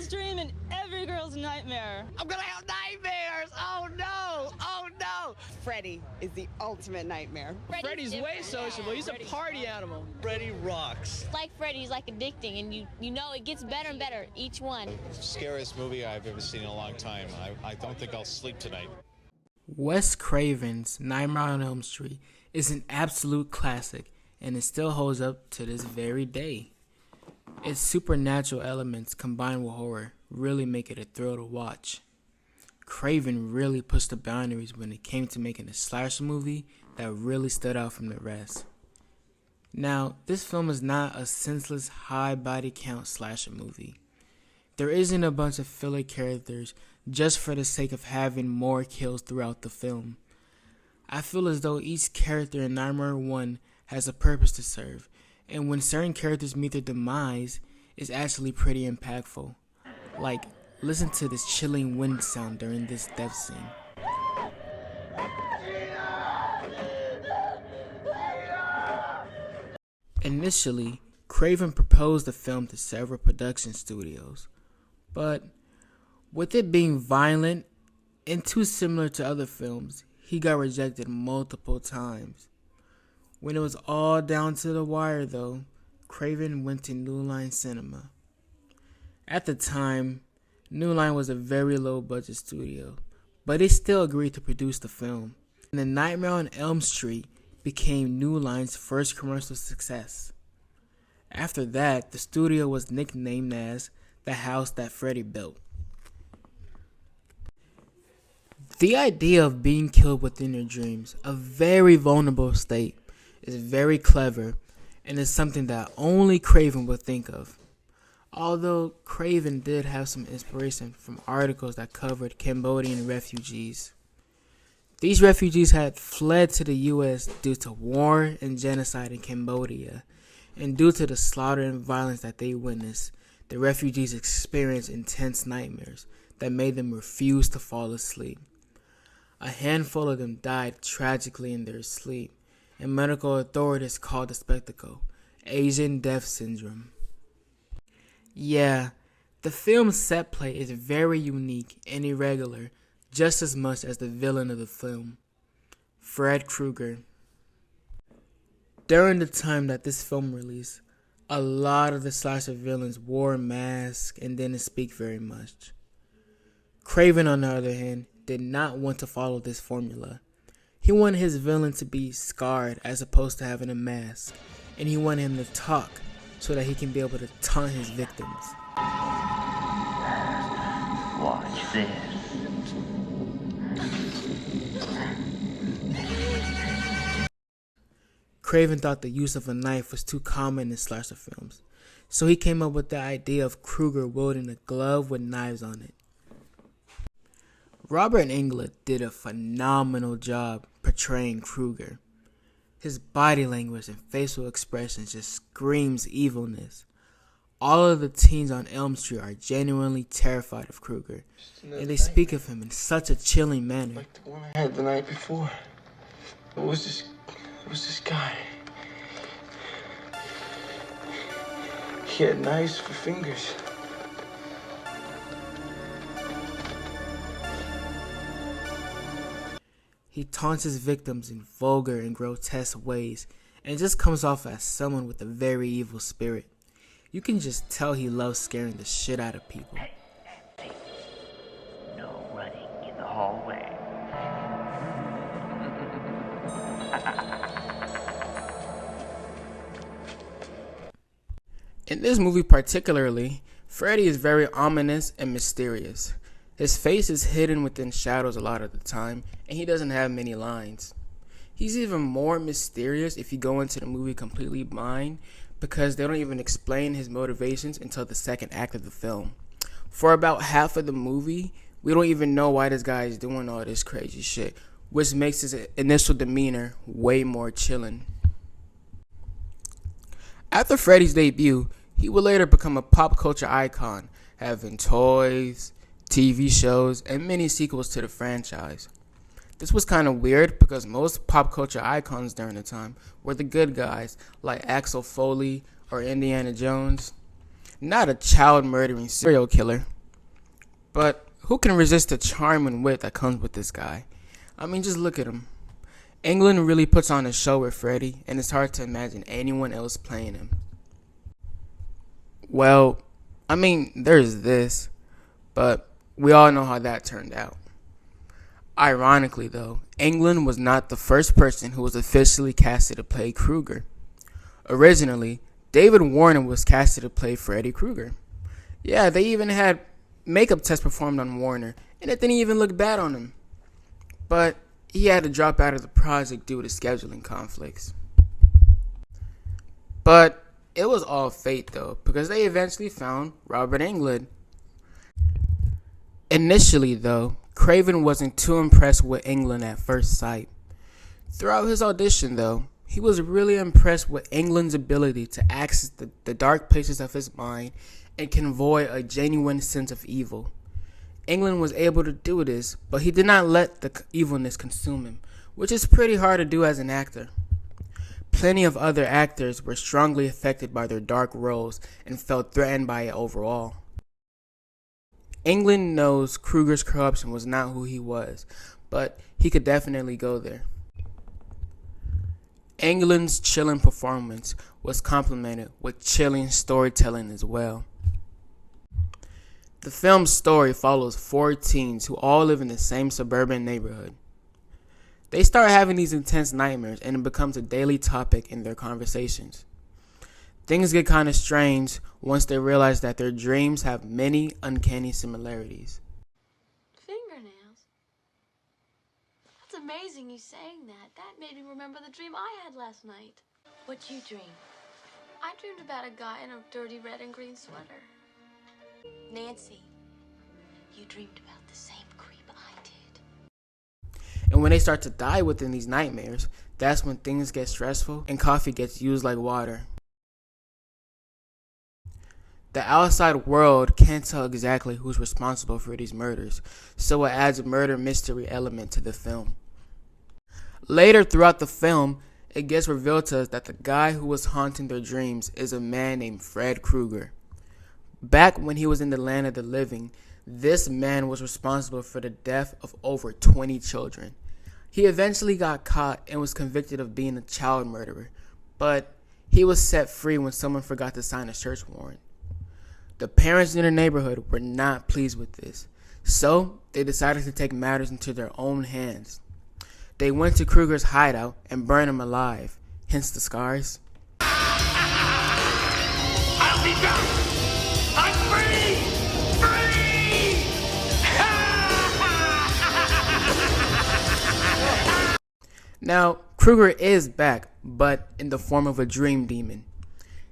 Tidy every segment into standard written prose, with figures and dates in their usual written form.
girl's dream and every girl's nightmare. I'm gonna have nightmares! Oh no! Oh no! Freddy is the ultimate nightmare. Freddy's way sociable. He's a party animal. Freddy rocks. Like Freddy's like addicting, and you know it gets better and better each one. Scariest movie I've ever seen in a long time. I don't think I'll sleep tonight. Wes Craven's Nightmare on Elm Street is an absolute classic, and it still holds up to this very day. Its supernatural elements combined with horror really make it a thrill to watch. Craven really pushed the boundaries when it came to making a slasher movie that really stood out from the rest. Now, this film is not a senseless high body count slasher movie. There isn't a bunch of filler characters just for the sake of having more kills throughout the film. I feel as though each character in Nightmare 1 has a purpose to serve, and when certain characters meet their demise, it's actually pretty impactful. Like, listen to this chilling wind sound during this death scene. Initially, Craven proposed the film to several production studios, but with it being violent and too similar to other films, he got rejected multiple times. When it was all down to the wire though, Craven went to New Line Cinema. At the time, New Line was a very low budget studio, but they still agreed to produce the film. And The Nightmare on Elm Street became New Line's first commercial success. After that, the studio was nicknamed as the house that Freddy built. The idea of being killed within your dreams, a very vulnerable state, is very clever and is something that only Craven would think of. Although Craven did have some inspiration from articles that covered Cambodian refugees. These refugees had fled to the US due to war and genocide in Cambodia, and due to the slaughter and violence that they witnessed, the refugees experienced intense nightmares that made them refuse to fall asleep. A handful of them died tragically in their sleep, and medical authorities called the spectacle Asian death syndrome. Yeah, the film's set play is very unique and irregular, just as much as the villain of the film, Fred Krueger. During the time that this film released, a lot of the slasher villains wore masks and didn't speak very much. Craven, on the other hand, did not want to follow this formula. He wanted his villain to be scarred as opposed to having a mask, and he wanted him to talk so that he can be able to taunt his victims. Watch this. Craven thought the use of a knife was too common in slasher films, so he came up with the idea of Krueger wielding a glove with knives on it. Robert Englund did a phenomenal job portraying Krueger. His body language and facial expressions just screams evilness. All of the teens on Elm Street are genuinely terrified of Krueger, and they speak of him in such a chilling manner. Like the one I had the night before. It was this guy. He had knives for fingers. He taunts his victims in vulgar and grotesque ways, and just comes off as someone with a very evil spirit. You can just tell he loves scaring the shit out of people. Hey, no running in the hallway. In this movie particularly, Freddy is very ominous and mysterious. His face is hidden within shadows a lot of the time, and he doesn't have many lines. He's even more mysterious if you go into the movie completely blind, because they don't even explain his motivations until the second act of the film. For about half of the movie, we don't even know why this guy is doing all this crazy shit, which makes his initial demeanor way more chilling. After Freddy's debut, he would later become a pop culture icon, having toys, TV shows, and many sequels to the franchise. This was kind of weird because most pop culture icons during the time were the good guys like Axel Foley or Indiana Jones, not a child murdering serial killer. But who can resist the charm and wit that comes with this guy? I mean, just look at him. England really puts on a show with Freddy, and it's hard to imagine anyone else playing him. Well, I mean, there's this, but we all know how that turned out. Ironically, though, England was not the first person who was officially casted to play Krueger. Originally, David Warner was casted to play Freddy Krueger. Yeah, they even had makeup tests performed on Warner, and it didn't even look bad on him. But he had to drop out of the project due to scheduling conflicts. But it was all fate, though, because they eventually found Robert Englund. Initially, though, Craven wasn't too impressed with Englund at first sight. Throughout his audition, though, he was really impressed with Englund's ability to access the dark places of his mind and convey a genuine sense of evil. Englund was able to do this, but he did not let the evilness consume him, which is pretty hard to do as an actor. Plenty of other actors were strongly affected by their dark roles and felt threatened by it overall. Englund knows Krueger's corruption was not who he was, but he could definitely go there. Englund's chilling performance was complemented with chilling storytelling as well. The film's story follows 4 teens who all live in the same suburban neighborhood. They start having these intense nightmares, and it becomes a daily topic in their conversations. Things get kind of strange once they realize that their dreams have many uncanny similarities. Fingernails? That's amazing you saying that. That made me remember the dream I had last night. What'd you dream? I dreamed about a guy in a dirty red and green sweater. Nancy, you dreamed about the same creep I did. And when they start to die within these nightmares, that's when things get stressful and coffee gets used like water. The outside world can't tell exactly who's responsible for these murders, so it adds a murder mystery element to the film. Later throughout the film, it gets revealed to us that the guy who was haunting their dreams is a man named Fred Krueger. Back when he was in the land of the living, this man was responsible for the death of over 20 children. He eventually got caught and was convicted of being a child murderer, but he was set free when someone forgot to sign a search warrant. The parents in the neighborhood were not pleased with this, so they decided to take matters into their own hands. They went to Krueger's hideout and burned him alive, hence the scars. I'll be back! I'm free! Free! Now, Krueger is back, but in the form of a dream demon.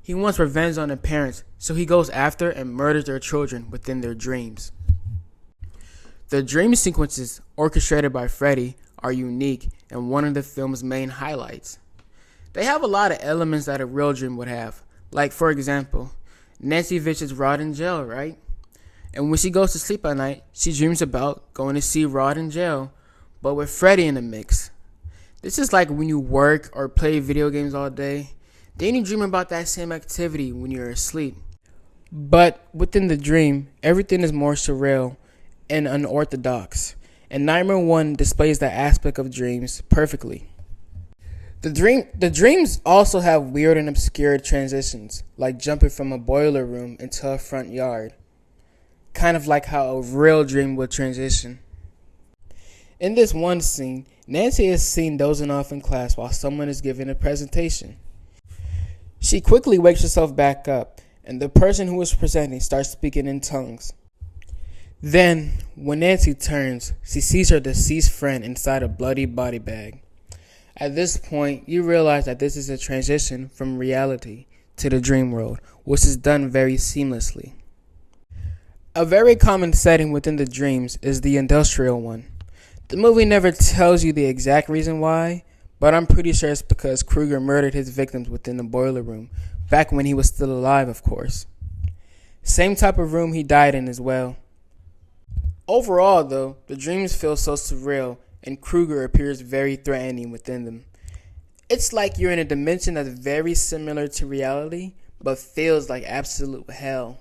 He wants revenge on the parents, so he goes after and murders their children within their dreams. The dream sequences orchestrated by Freddy are unique and one of the film's main highlights. They have a lot of elements that a real dream would have, like for example, Nancy visits Rod in jail, right? And when she goes to sleep at night, she dreams about going to see Rod in jail, but with Freddy in the mix. This is like when you work or play video games all day, then you dream about that same activity when you're asleep. But within the dream, everything is more surreal and unorthodox, and Nightmare 1 displays that aspect of dreams perfectly. The dreams also have weird and obscure transitions, like jumping from a boiler room into a front yard. Kind of like how a real dream would transition. In this one scene, Nancy is seen dozing off in class while someone is giving a presentation. She quickly wakes herself back up, and the person who is presenting starts speaking in tongues. Then, when Nancy turns, she sees her deceased friend inside a bloody body bag. At this point, you realize that this is a transition from reality to the dream world, which is done very seamlessly. A very common setting within the dreams is the industrial one. The movie never tells you the exact reason why, but I'm pretty sure it's because Krueger murdered his victims within the boiler room, back when he was still alive, of course. Same type of room he died in as well. Overall, though, the dreams feel so surreal, and Krueger appears very threatening within them. It's like you're in a dimension that's very similar to reality, but feels like absolute hell.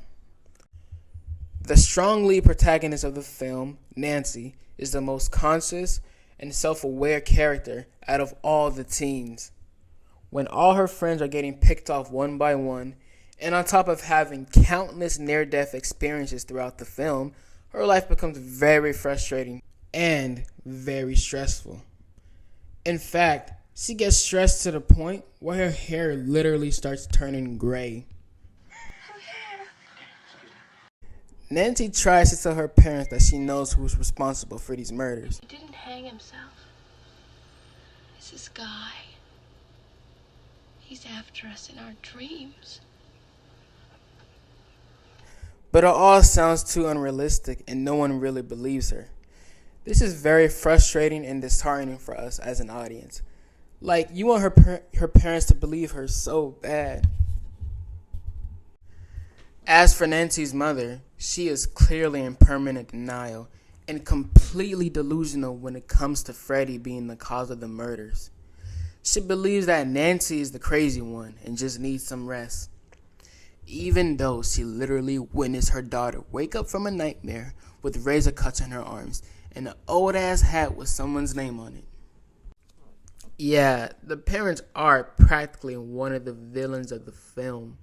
The strong lead protagonist of the film, Nancy, is the most conscious and self-aware character out of all the teens. When all her friends are getting picked off one by one, and on top of having countless near-death experiences throughout the film, her life becomes very frustrating and very stressful. In fact, she gets stressed to the point where her hair literally starts turning gray. Nancy tries to tell her parents that she knows who's responsible for these murders. He didn't hang himself. It's this guy. He's after us in our dreams. But it all sounds too unrealistic and no one really believes her. This is very frustrating and disheartening for us as an audience. Like, you want her parents to believe her so bad. As for Nancy's mother, she is clearly in permanent denial and completely delusional when it comes to Freddie being the cause of the murders. She believes that Nancy is the crazy one and just needs some rest. Even though she literally witnessed her daughter wake up from a nightmare with razor cuts in her arms and an old-ass hat with someone's name on it. Yeah, the parents are practically one of the villains of the film.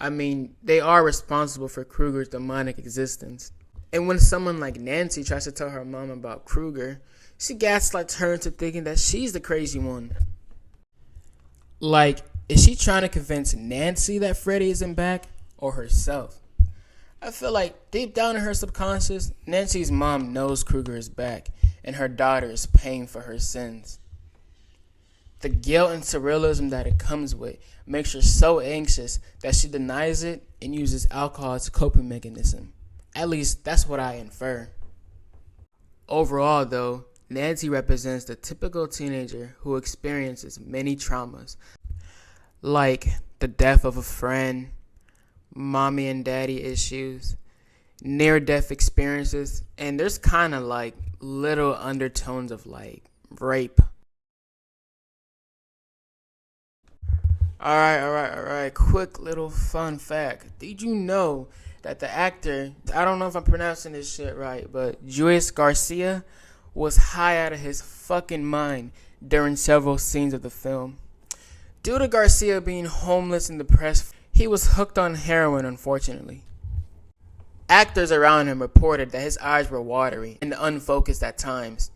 I mean, they are responsible for Kruger's demonic existence. And when someone like Nancy tries to tell her mom about Kruger, she gaslights her into thinking that she's the crazy one. Like, is she trying to convince Nancy that Freddy isn't back, or herself? I feel like deep down in her subconscious, Nancy's mom knows Kruger is back, and her daughter is paying for her sins. The guilt and surrealism that it comes with makes her so anxious that she denies it and uses alcohol as a coping mechanism. At least, that's what I infer. Overall, though, Nancy represents the typical teenager who experiences many traumas, like the death of a friend, mommy and daddy issues, near-death experiences, and there's kind of like little undertones of like rape. Alright. Quick little fun fact. Did you know that the actor, I don't know if I'm pronouncing this shit right, but Luis Garcia was high out of his fucking mind during several scenes of the film? Due to Garcia being homeless and depressed, he was hooked on heroin, unfortunately. Actors around him reported that his eyes were watery and unfocused at times,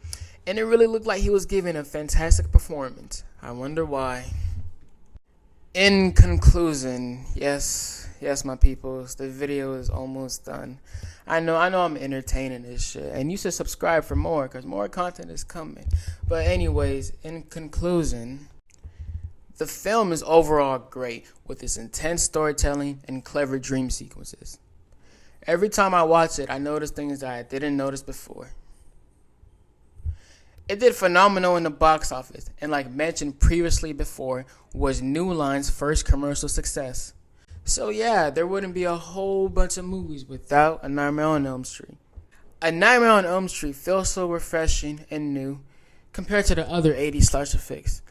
and it really looked like he was giving a fantastic performance. I wonder why. In conclusion, yes, my peoples, the video is almost done. I know I'm entertaining this shit, and you should subscribe for more, because more content is coming. But anyways, in conclusion, the film is overall great, with its intense storytelling and clever dream sequences. Every time I watch it, I notice things that I didn't notice before. It did phenomenal in the box office, and like mentioned previously before, was New Line's first commercial success. So yeah, there wouldn't be a whole bunch of movies without A Nightmare on Elm Street. A Nightmare on Elm Street feels so refreshing and new compared to the other 80s slasher flicks.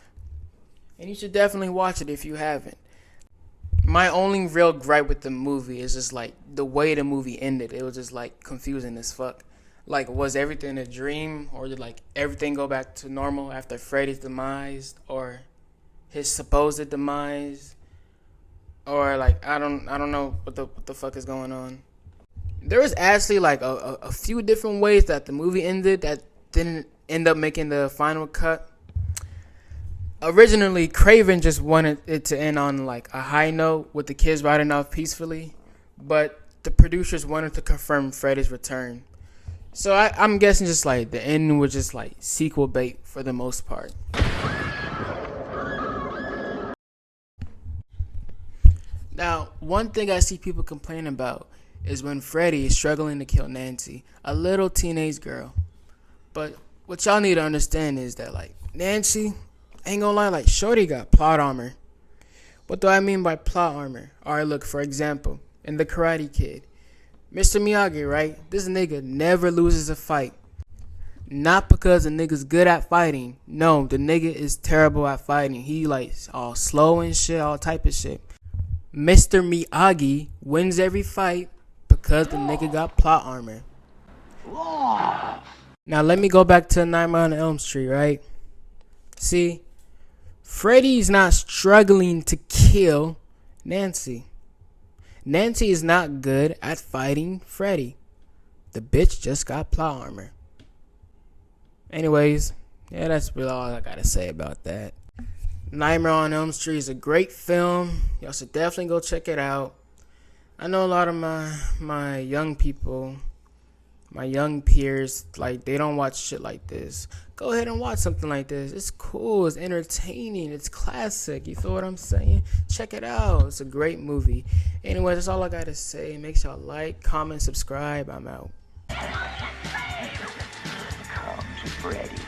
And you should definitely watch it if you haven't. My only real gripe with the movie is just like the way the movie ended. It was just like confusing as fuck. Like, was everything a dream, or did like everything go back to normal after Freddy's demise, or his supposed demise, or like I don't know what the fuck is going on. There was actually like a few different ways that the movie ended that didn't end up making the final cut. Originally, Craven just wanted it to end on like a high note with the kids riding off peacefully, but the producers wanted to confirm Freddy's return. So I'm guessing just like the ending was just like sequel bait for the most part. Now, one thing I see people complain about is when Freddy is struggling to kill Nancy, a little teenage girl. But what y'all need to understand is that like Nancy, ain't gonna lie, like shorty got plot armor. What do I mean by plot armor? Alright, look, for example, in The Karate Kid, Mr. Miyagi, right? This nigga never loses a fight. Not because the nigga's good at fighting. No, the nigga is terrible at fighting. He like all slow and shit, all type of shit. Mr. Miyagi wins every fight because the nigga got plot armor. Now let me go back to Nightmare on Elm Street, right? See, Freddy's not struggling to kill Nancy. Nancy is not good at fighting Freddy. The bitch just got plot armor. Anyways, yeah, that's really all I gotta say about that. Nightmare on Elm Street is a great film. Y'all should definitely go check it out. I know a lot of my young people, my young peers, like, they don't watch shit like this. Go ahead and watch something like this. It's cool. It's entertaining. It's classic. You feel what I'm saying? Check it out. It's a great movie. Anyway, that's all I gotta say. Make sure y'all like, comment, subscribe. I'm out. Come to Freddy.